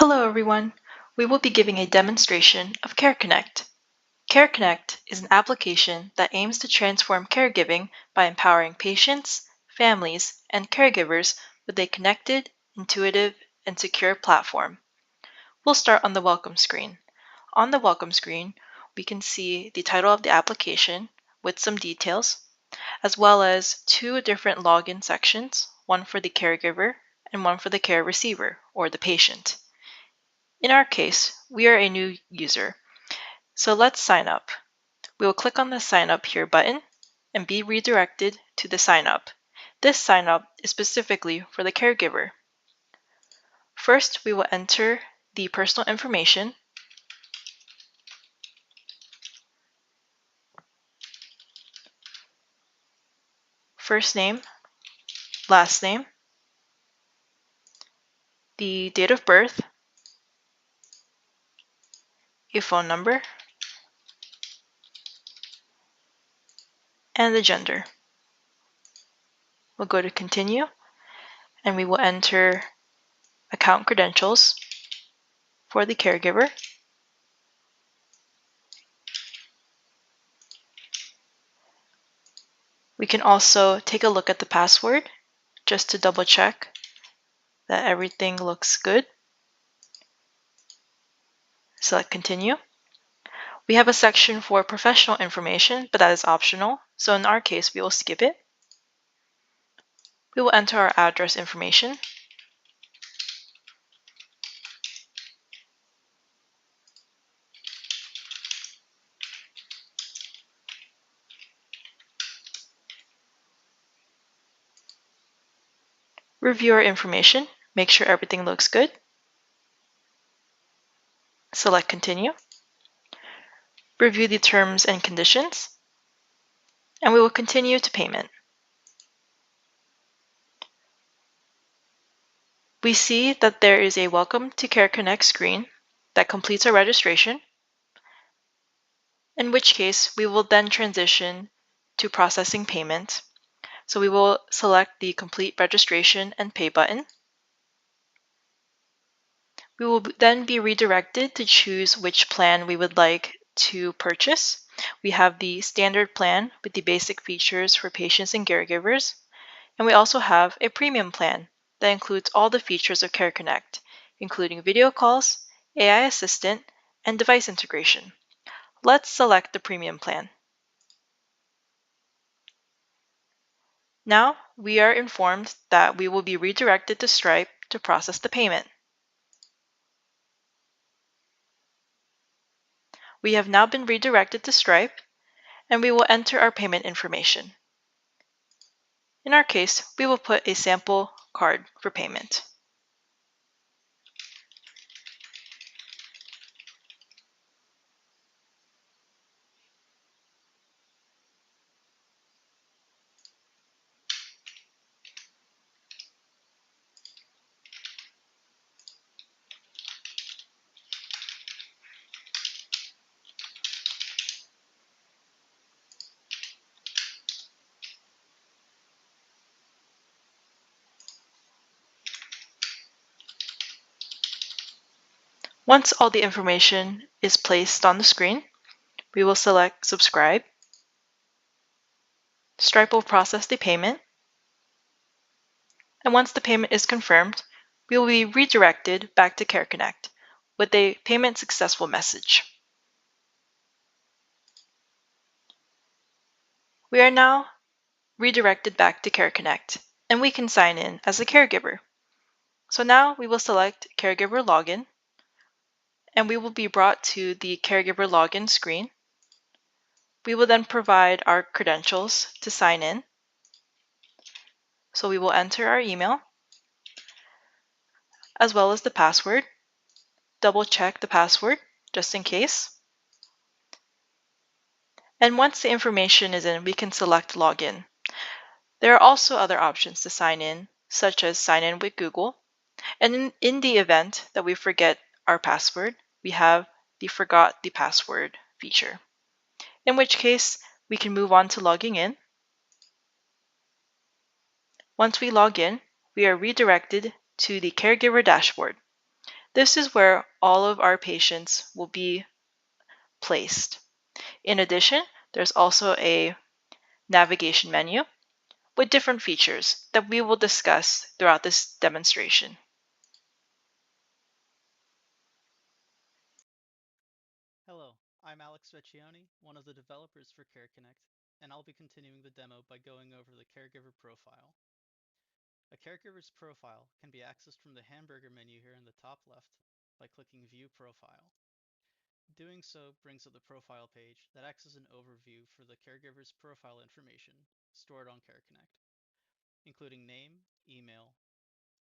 Hello everyone. We will be giving a demonstration of CareConnect. CareConnect is an application that aims to transform caregiving by empowering patients, families, and caregivers with a connected, intuitive, and secure platform. We'll start on the welcome screen. On the welcome screen, we can see the title of the application with some details, as well as two different login sections, one for the caregiver and one for the care receiver or the patient. In our case, we are a new user, so let's sign up. We will click on the Sign Up Here button and be redirected to the Sign Up. This sign up is specifically for the caregiver. First, we will enter the personal information, first name, last name, the date of birth, a phone number, and the gender. We'll go to Continue, and we will enter account credentials for the caregiver. We can also take a look at the password just to double check that everything looks good. Select Continue. We have a section for professional information, but that is optional, so in our case, we will skip it. We will enter our address information. Review our information, make sure everything looks good. Select Continue. Review the terms and conditions, and we will continue to payment. We see that there is a Welcome to CareConnect screen that completes our registration, in which case we will then transition to processing payment. So we will select the Complete Registration and Pay button. We will then be redirected to choose which plan we would like to purchase. We have the standard plan with the basic features for patients and caregivers, and we also have a premium plan that includes all the features of CareConnect, including video calls, AI assistant, and device integration. Let's select the premium plan. Now we are informed that we will be redirected to Stripe to process the payment. We have now been redirected to Stripe, and we will enter our payment information. In our case, we will put a sample card for payment. Once all the information is placed on the screen, we will select Subscribe. Stripe will process the payment. And once the payment is confirmed, we will be redirected back to CareConnect with a payment successful message. We are now redirected back to CareConnect, and we can sign in as a caregiver. So now we will select Caregiver Login, and we will be brought to the Caregiver Login screen. We will then provide our credentials to sign in. So we will enter our email, as well as the password. Double check the password, just in case. And once the information is in, we can select Login. There are also other options to sign in, such as sign in with Google. And in the event that we forget our password, we have the Forgot the Password feature, in which case we can move on to logging in. Once we log in, we are redirected to the Caregiver dashboard. This is where all of our patients will be placed. In addition, there's also a navigation menu with different features that we will discuss throughout this demonstration. Hello, I'm Alex Vecchione, one of the developers for CareConnect, and I'll be continuing the demo by going over the caregiver profile. A caregiver's profile can be accessed from the hamburger menu here in the top left by clicking View Profile. Doing so brings up the profile page that acts as an overview for the caregiver's profile information stored on CareConnect, including name, email,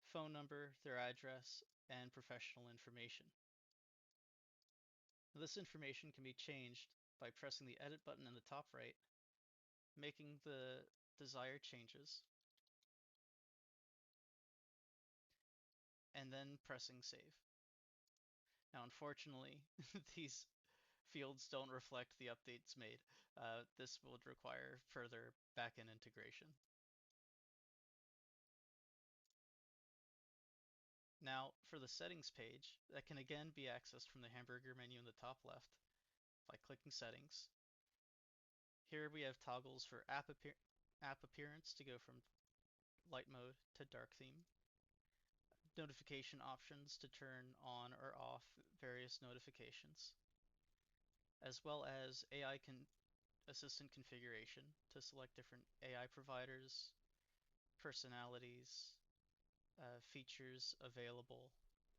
phone number, their address, and professional information. This information can be changed by pressing the Edit button in the top right, making the desired changes, and then pressing Save. Now, unfortunately, these fields don't reflect the updates made. This would require further backend integration. Now, for the settings page, that can again be accessed from the hamburger menu in the top left by clicking Settings. Here we have toggles for app appearance to go from light mode to dark theme, notification options to turn on or off various notifications, as well as AI assistant configuration to select different AI providers, personalities, features available,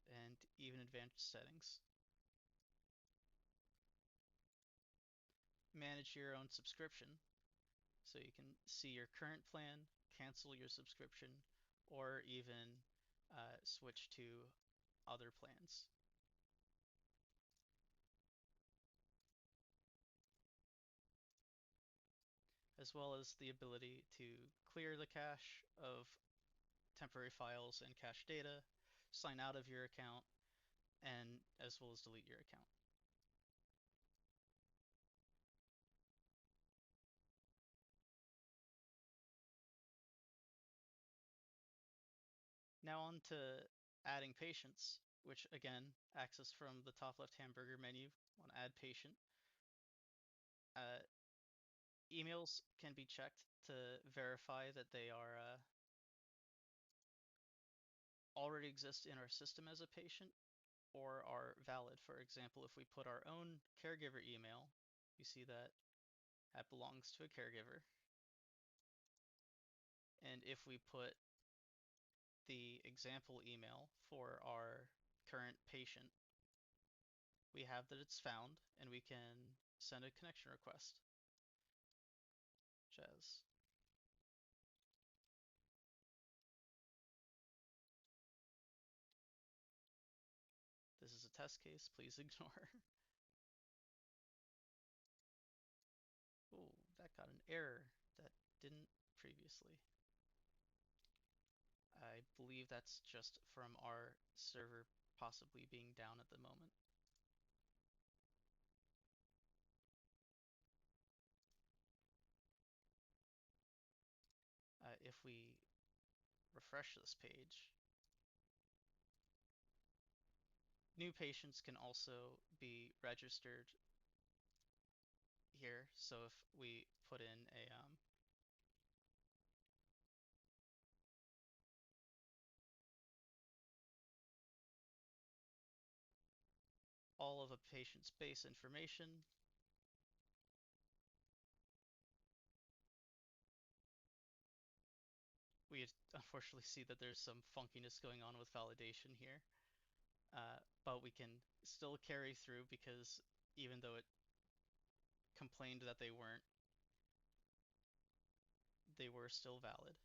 and even advanced settings. Manage your own subscription, so you can see your current plan, cancel your subscription, or even switch to other plans. As well as the ability to clear the cache of temporary files and cache data, sign out of your account, and as well as delete your account. Now on to adding patients, which again, access from the top left hamburger menu on Add Patient. Uh, Emails can be checked to verify that they are already exist in our system as a patient or are valid. For example, if we put our own caregiver email, you see that that belongs to a caregiver. And if we put the example email for our current patient, we have that it's found and we can send a connection request, such as this is a test case, please ignore. Oh, that got an error that didn't previously. I believe that's just from our server possibly being down at the moment. If we refresh this page, new patients can also be registered here. So if we put in all of a patient's base information, we unfortunately see that there's some funkiness going on with validation here, but we can still carry through because even though it complained that they were still valid.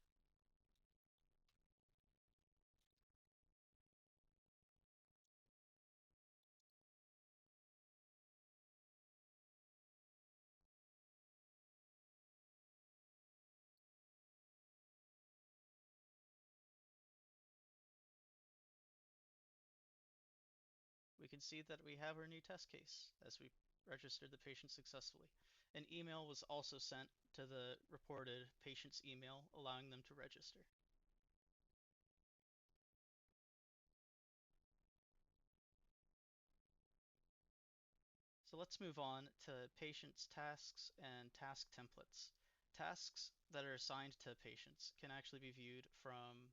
We can see that we have our new test case as we registered the patient successfully. An email was also sent to the reported patient's email allowing them to register. So let's move on to patients' tasks and task templates. Tasks that are assigned to patients can actually be viewed from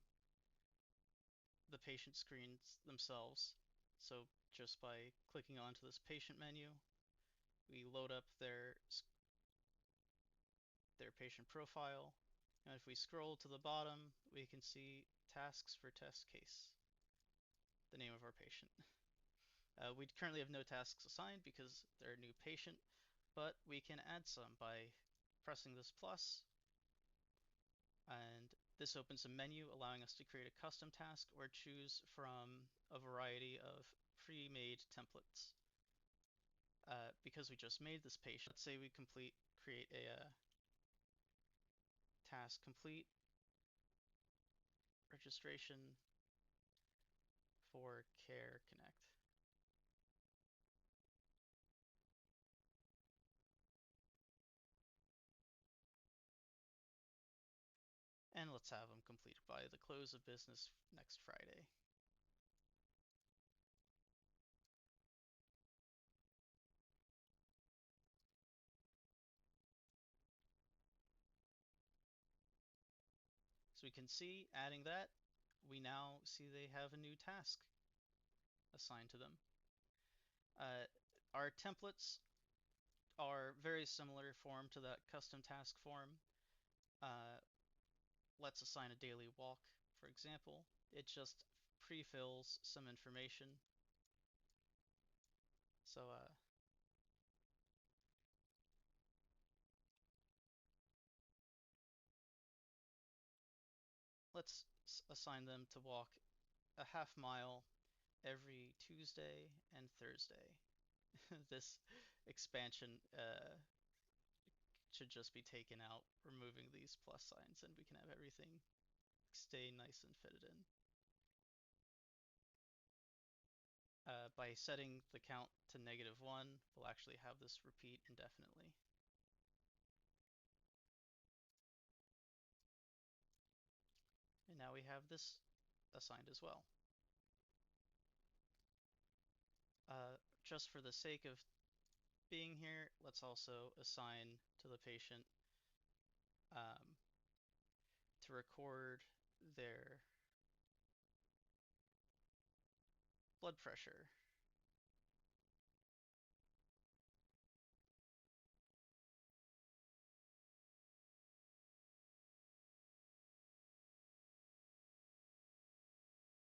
the patient screens themselves. So just by clicking onto this patient menu, we load up their patient profile. And if we scroll to the bottom, we can see tasks for test case, the name of our patient. We currently have no tasks assigned because they're a new patient, but we can add some by pressing this plus, and this opens a menu allowing us to create a custom task or choose from a variety of pre-made templates. Because we just made this patient, let's say we create a task complete registration for CareConnect. And let's have them completed by the close of business next Friday. So we can see, adding that, we now see they have a new task assigned to them. Our templates are very similar form to that custom task form. Uh, let's assign a daily walk, for example. It just pre-fills some information. So let's assign them to walk a half mile every Tuesday and Thursday. This expansion should just be taken out, removing these plus signs, and we can have everything stay nice and fitted in. By setting the count to -1, we'll actually have this repeat indefinitely. And now we have this assigned as well. Just for the sake of being here, let's also assign to the patient um, to record their blood pressure.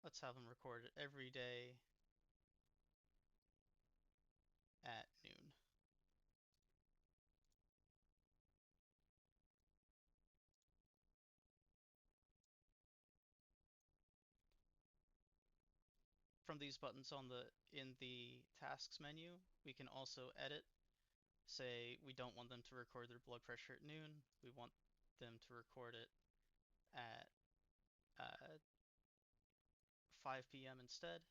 Let's have them record it every day at noon. From these buttons in the tasks menu, we can also edit. Say we don't want them to record their blood pressure at noon. We want them to record it at 5 p.m. instead.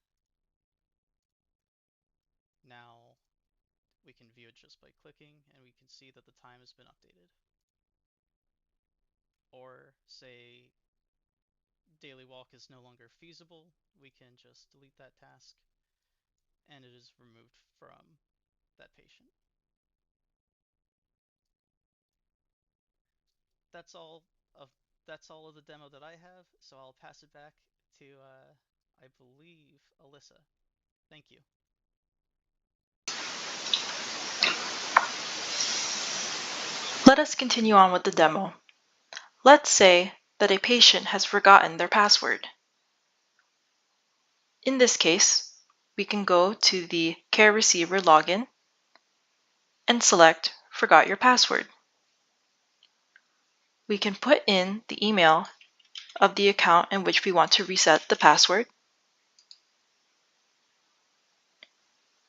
Now we can view it just by clicking, and we can see that the time has been updated. Or say daily walk is no longer feasible, we can just delete that task, and it is removed from that patient. That's all of that's all of the demo that I have, so I'll pass it back to I believe Alyssa. Thank you. Let us continue on with the demo. Let's say that a patient has forgotten their password. In this case, we can go to the Care Receiver login and select Forgot Your Password. We can put in the email of the account in which we want to reset the password,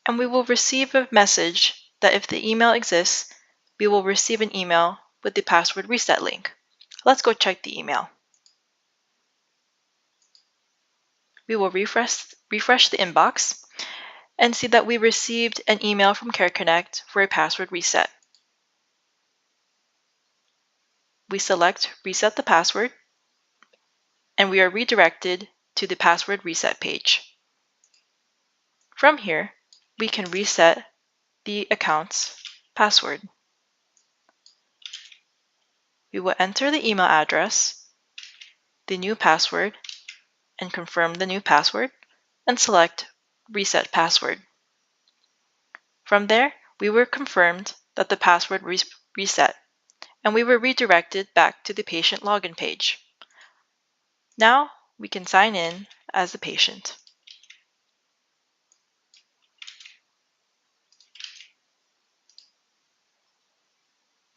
and we will receive a message that if the email exists, we will receive an email with the password reset link. Let's go check the email. We will refresh the inbox and see that we received an email from CareConnect for a password reset. We select Reset the Password, and we are redirected to the password reset page. From here, we can reset the account's password. We will enter the email address, the new password, and confirm the new password, and select Reset Password. From there, we were confirmed that the password reset, and we were redirected back to the patient login page. Now we can sign in as the patient.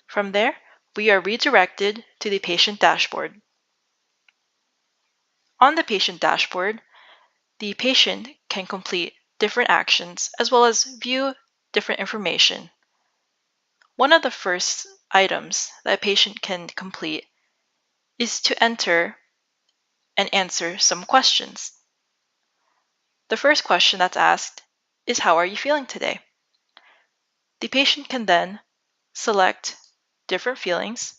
From there, we are redirected to the patient dashboard. On the patient dashboard, the patient can complete different actions as well as view different information. One of the first items that a patient can complete is to enter and answer some questions. The first question that's asked is, how are you feeling today? The patient can then select different feelings,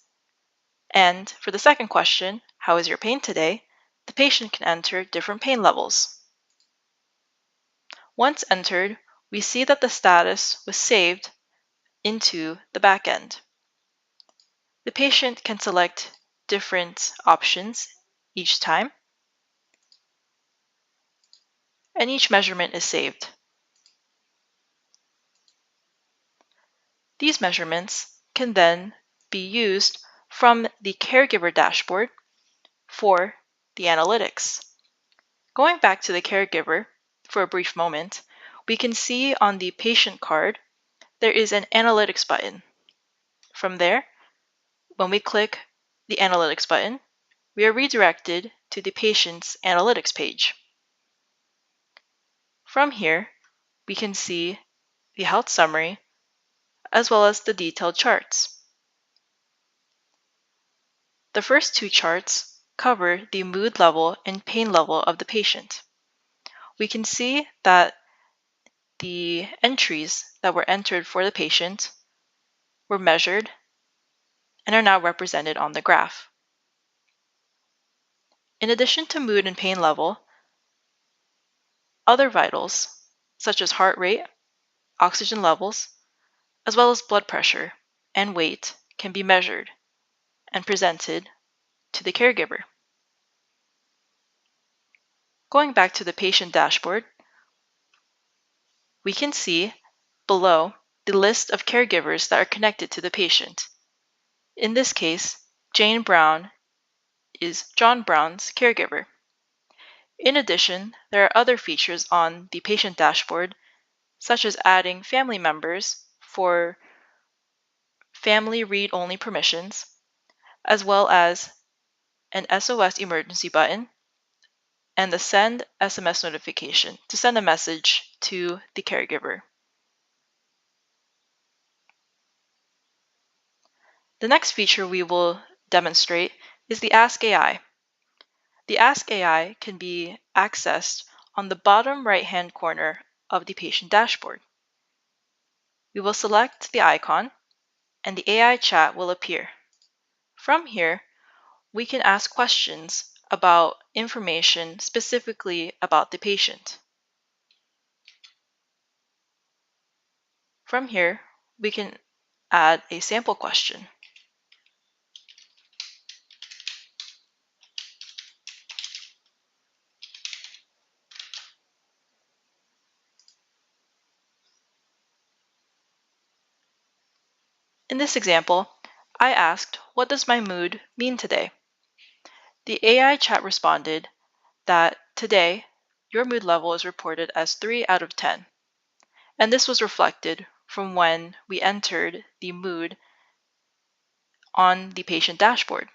and for the second question, how is your pain today? The patient can enter different pain levels. Once entered, we see that the status was saved into the backend. The patient can select different options each time, and each measurement is saved. These measurements can then be used from the caregiver dashboard for the analytics. Going back to the caregiver for a brief moment, we can see on the patient card there is an analytics button. From there, when we click the analytics button, we are redirected to the patient's analytics page. From here, we can see the health summary as well as the detailed charts. The first two charts cover the mood level and pain level of the patient. We can see that the entries that were entered for the patient were measured and are now represented on the graph. In addition to mood and pain level, other vitals, such as heart rate, oxygen levels, as well as blood pressure and weight, can be measured and presented to the caregiver. Going back to the patient dashboard, we can see below the list of caregivers that are connected to the patient. In this case, Jane Brown is John Brown's caregiver. In addition, there are other features on the patient dashboard, such as adding family members for family read-only permissions, as well as an SOS emergency button and the send SMS notification to send a message to the caregiver. The next feature we will demonstrate is the Ask AI. The Ask AI can be accessed on the bottom right-hand corner of the patient dashboard. We will select the icon and the AI chat will appear. From here, we can ask questions about information specifically about the patient. From here, we can add a sample question. In this example, I asked, what does my mood mean today? The AI chat responded that today, your mood level is reported as 3 out of 10. And this was reflected from when we entered the mood on the patient dashboard.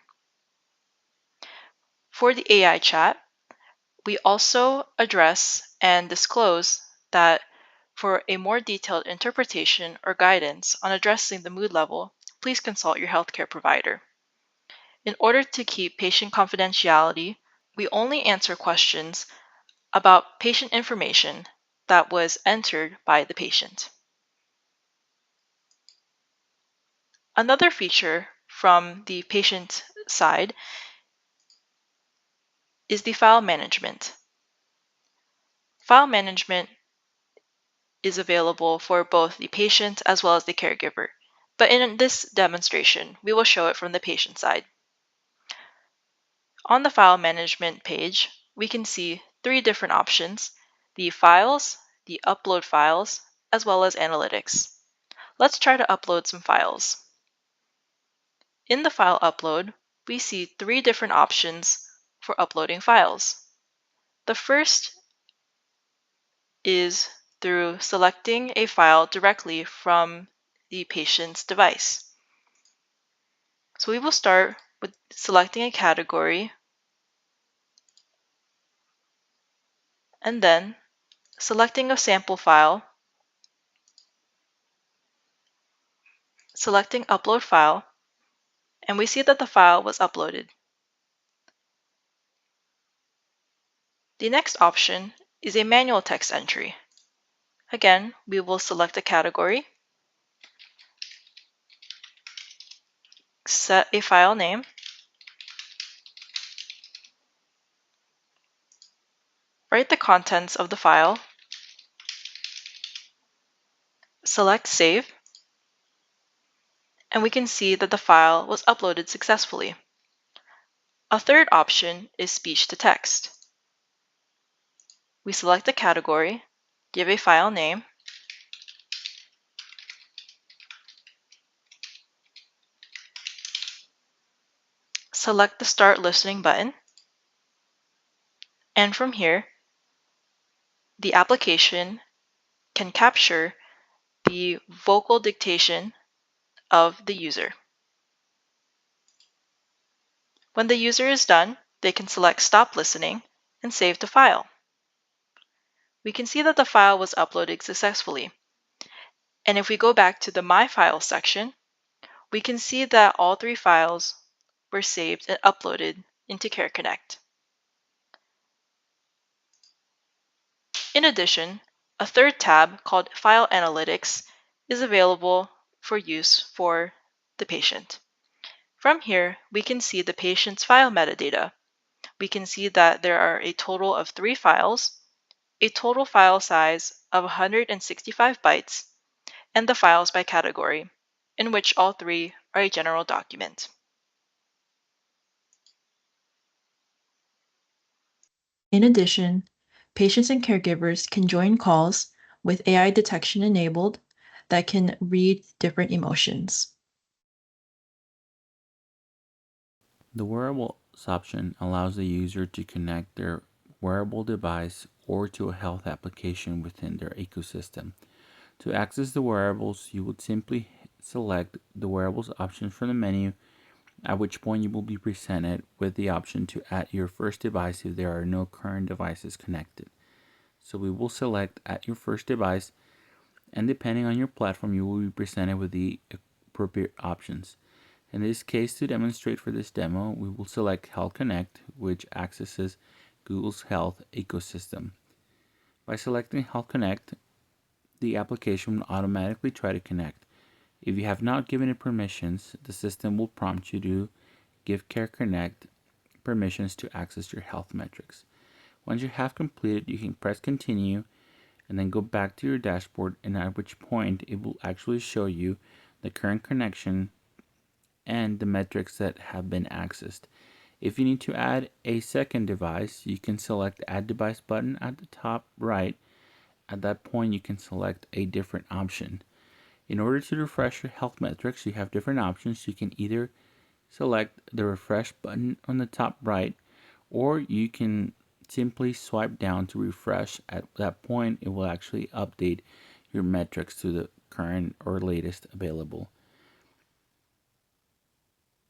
For the AI chat, we also address and disclose that for a more detailed interpretation or guidance on addressing the mood level, please consult your healthcare provider. In order to keep patient confidentiality, we only answer questions about patient information that was entered by the patient. Another feature from the patient side is the file management. File management is available for both the patient as well as the caregiver. But in this demonstration, we will show it from the patient side. On the file management page, we can see three different options: the files, the upload files, as well as analytics. Let's try to upload some files. In the file upload, we see three different options for uploading files. The first is through selecting a file directly from the patient's device. So we will start with selecting a category and then selecting a sample file, selecting upload file, and we see that the file was uploaded. The next option is a manual text entry. Again, we will select a category, set a file name, write the contents of the file, select Save, and we can see that the file was uploaded successfully. A third option is speech to text. We select a category, give a file name, select the Start Listening button, and from here, the application can capture the vocal dictation of the user. When the user is done, they can select Stop Listening and save the file. We can see that the file was uploaded successfully. And if we go back to the My Files section, we can see that all three files were saved and uploaded into CareConnect. In addition, a third tab called File Analytics is available for use for the patient. From here, we can see the patient's file metadata. We can see that there are a total of 3 files, a total file size of 165 bytes, and the files by category, in which all 3 are a general document. In addition, patients and caregivers can join calls with AI detection enabled that can read different emotions. The wearables option allows the user to connect their wearable device or to a health application within their ecosystem. To access the wearables, you would simply select the wearables option from the menu, at which point you will be presented with the option to add your first device if there are no current devices connected. So we will select add your first device, and depending on your platform, you will be presented with the appropriate options. In this case, to demonstrate for this demo, we will select CareConnect, which accesses Google's health ecosystem. By selecting CareConnect, the application will automatically try to connect. If you have not given it permissions, the system will prompt you to give CareConnect permissions to access your health metrics. Once you have completed, you can press continue and then go back to your dashboard, and at which point it will actually show you the current connection and the metrics that have been accessed. If you need to add a second device, you can select Add Device button at the top right. At that point, you can select a different option. In order to refresh your health metrics, you have different options. You can either select the refresh button on the top right, or you can simply swipe down to refresh. At that point, it will actually update your metrics to the current or latest available.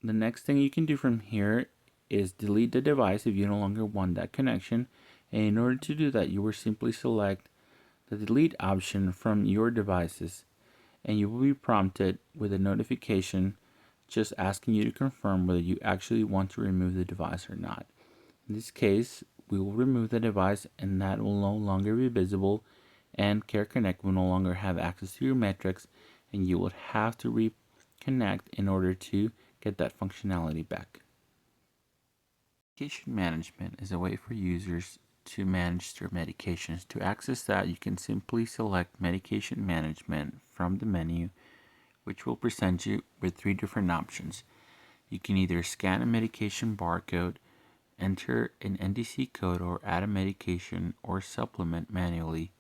The next thing you can do from here is delete the device if you no longer want that connection. And in order to do that, you will simply select the delete option from your devices, and you will be prompted with a notification just asking you to confirm whether you actually want to remove the device or not. In this case, we will remove the device, and that will no longer be visible, and CareConnect will no longer have access to your metrics, and you will have to reconnect in order to get that functionality back. Application management is a way for users to manage their medications. To access that, you can simply select Medication Management from the menu, which will present you with three different options. You can either scan a medication barcode, enter an NDC code, or add a medication or supplement manually.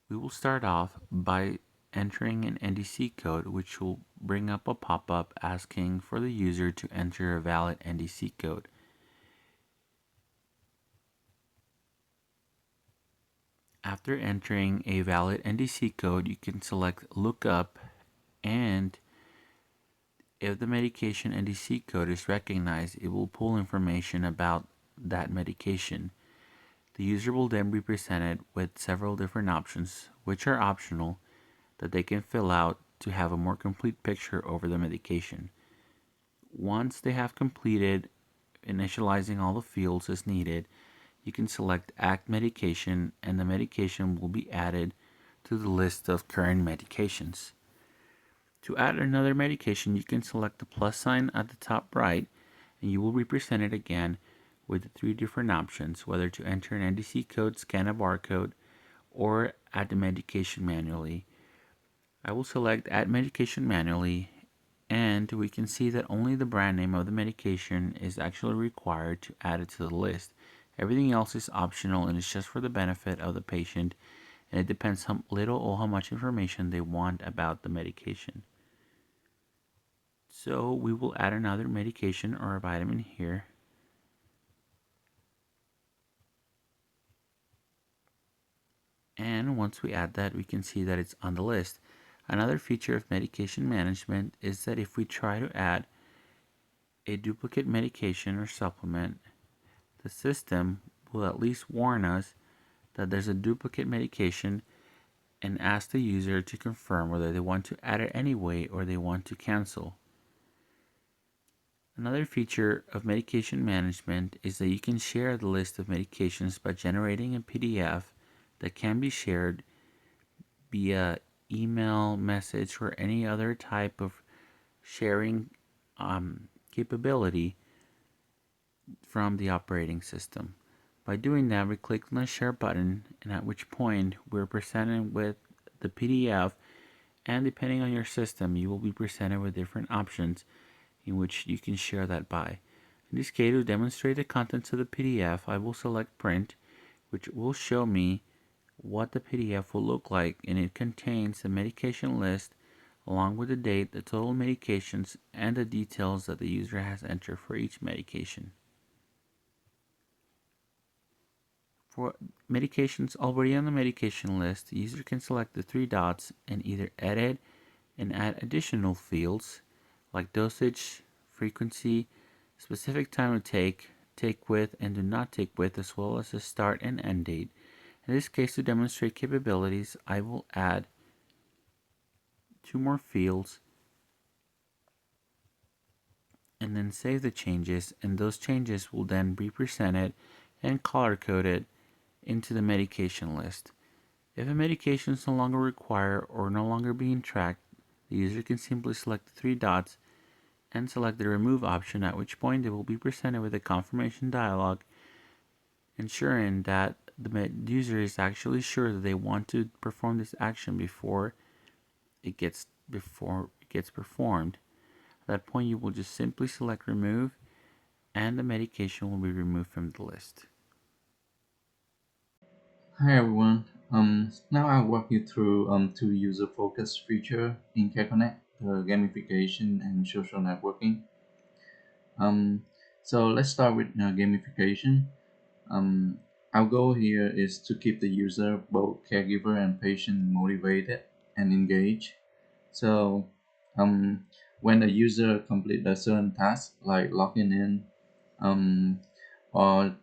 We will start off by entering an NDC code, which will bring up a pop-up asking for the user to enter a valid NDC code. After entering a valid NDC code, you can select Lookup, and if the medication NDC code is recognized, it will pull information about that medication. The user will then be presented with several different options, which are optional, that they can fill out to have a more complete picture over the medication. Once they have completed initializing all the fields as needed, you can select Add Medication, and the medication will be added to the list of current medications. To add another medication, you can select the plus sign at the top right, and you will be presented again with the three different options, whether to enter an NDC code, scan a barcode, or add the medication manually. I will select Add Medication Manually, and we can see that only the brand name of the medication is actually required to add it to the list. Everything else is optional and is just for the benefit of the patient, and it depends how little or how much information they want about the medication. So we will add another medication or a vitamin here. And once we add that, we can see that it's on the list. Another feature of medication management is that if we try to add a duplicate medication or supplement, the system will at least warn us that there's a duplicate medication and ask the user to confirm whether they want to add it anyway or they want to cancel. Another feature of medication management is that you can share the list of medications by generating a PDF that can be shared via email, message, or any other type of sharing capability from the operating system. By doing that, we click on the share button, and at which point we're presented with the PDF, and depending on your system, you will be presented with different options in which you can share that by. In this case, to demonstrate the contents of the PDF, I will select Print, which will show me what the PDF will look like, and it contains the medication list along with the date, the total medications, and the details that the user has entered for each medication. For medications already on the medication list, the user can select the three dots and either edit and add additional fields like dosage, frequency, specific time to take with, and do not take with, as well as the start and end date. In this case, to demonstrate capabilities, I will add two more fields and then save the changes, and those changes will then be presented and color coded into the medication list. If a medication is no longer required or no longer being tracked, the user can simply select the three dots and select the remove option, at which point they will be presented with a confirmation dialog ensuring that the user is actually sure that they want to perform this action before it gets performed. At that point, you will just simply select remove, and the medication will be removed from the list. Hi everyone. Now I'll walk you through two user-focused feature in CareConnect, the gamification and social networking. So let's start with gamification. Um, our goal here is to keep the user, both caregiver and patient, motivated and engaged. So when a user complete a certain task like logging in um, or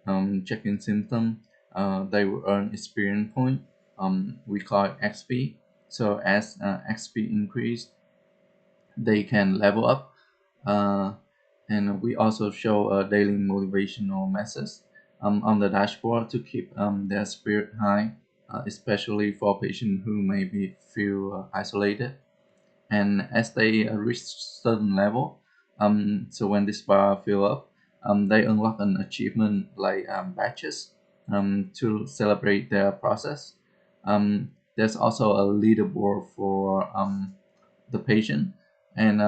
check-in symptom, they will earn experience point. We call it XP. So as XP increase, they can level up. Uh, and we also show a daily motivational message on the dashboard to keep their spirit high, especially for patients who maybe feel isolated. And as they reach certain level, so when this bar fill up, they unlock an achievement like badges to celebrate their process. There's also a leaderboard for the patient, and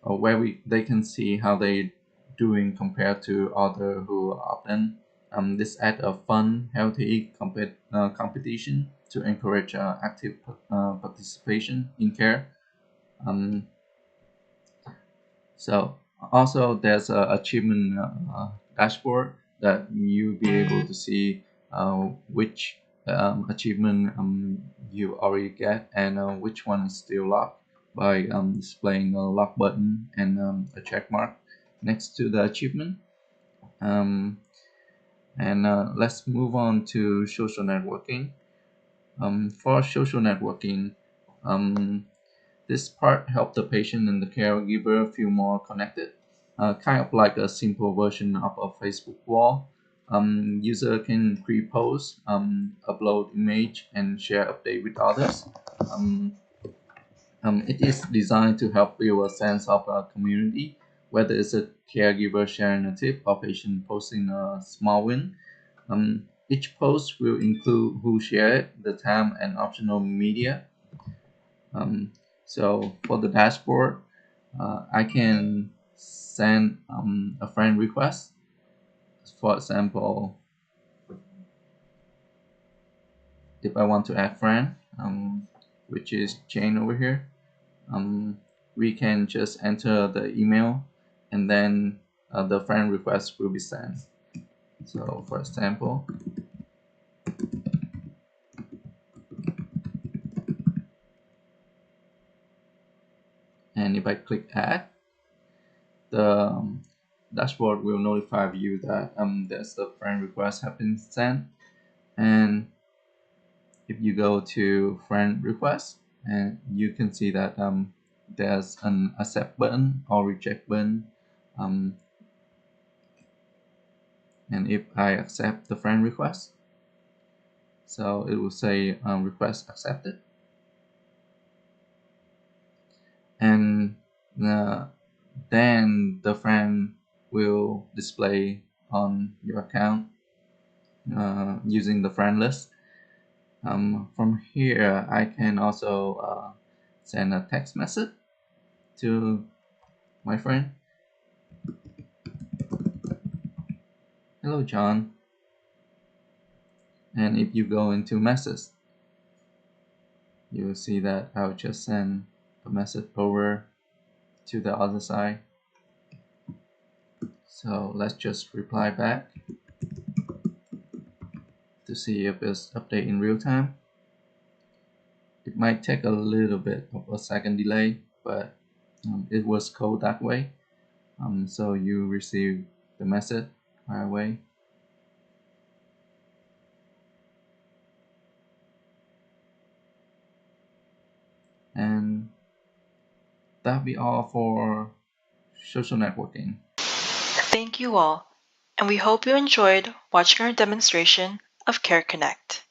where they can see how they doing compared to other who opt in. This add a fun, healthy competition to encourage active participation in care. Um, so also there's a achievement dashboard that you be able to see which achievement you already get and which one is still locked by displaying a lock button and a check mark next to the achievement. Um, and let's move on to social networking. For social networking, um, this part helps the patient and the caregiver feel more connected, kind of like a simple version of a Facebook wall. User can create posts, upload image, and share update with others. Um, it is designed to help build a sense of a community, whether it's a caregiver sharing a tip or patient posting a small win. Each post will include who shared, the time, and optional media. Um, so for the dashboard, I can send a friend request. For example, if I want to add friend, which is Jane over here, um, we can just enter the email and then the friend request will be sent. So for example, and if I click add, the dashboard will notify you that there's the friend request have been sent. And if you go to friend request, and you can see that there's an accept button or reject button. Um, and if I accept the friend request, so it will say request accepted. And then the friend will display on your account using the friend list. From here, I can also send a text message to my friend. Hello, John. And if you go into message, you will see that I'll just send a message over to the other side. So let's just reply back to see if it's update in real time. It might take a little bit of a second delay, but it was coded that way. So you receive the message right away. And that'll be all for social networking. Thank you all, and we hope you enjoyed watching our demonstration of CareConnect.